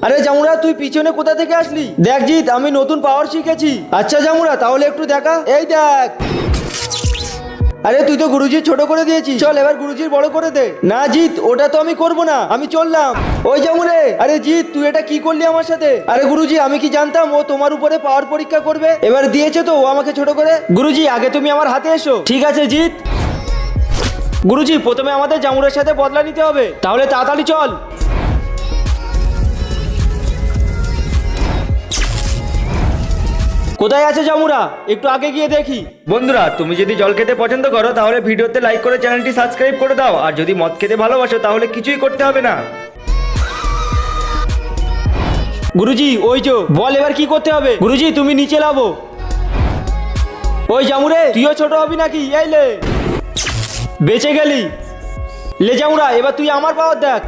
আরে জামুরা, তুই পিছনে কোথা থেকে আসলি? দেখ জিৎ, আমি নতুন পাওয়ার শিখেছি। আচ্ছা জামুরা, তাহলে একটু দেখা। এই দেখ। আরে তুই তো গুরুজি ছোট করে দিয়েছিস, চল এবার গুরুজির বড় করে দে। না জিৎ, ওটা তো আমি করব না, আমি চললাম। ওই জামুরে, আরে জিৎ তুই এটা কি করলি আমার সাথে? আরে গুরুজি, আমি কি জানতাম ও তোমার উপরে পাওয়ার পরীক্ষা করবে। এবার দিয়েছে তো ও আমাকে ছোট করে। গুরুজি, আগে তুমি আমার হাতে এসো। ঠিক আছে জিৎ। গুরুজি, প্রথমে আমাদের জামুরের সাথে বদলা নিতে হবে, তাহলে তাড়াতাড়ি চল। কোথায় আছে জামুরা? একটু আগে গিয়ে দেখি। বন্ধুরা, তুমি যদি জল খেতে পছন্দ করো তাহলে ভিডিওতে লাইক করে চ্যানেলটি সাবস্ক্রাইব করে দাও, আর যদি মদ খেতে ভালোবাসো তাহলে কিছুই করতে হবে না। গুরুজি, ওই যে বল, এবার কি করতে হবে? গুরুজি, তুমি নিচে লাভো। ওই জামুরে, তুইও ছোট হবি নাকি? এই লে, বেঁচে গেলি। লে জামুরা, এবার তুই আমার পাওয়ার দেখ।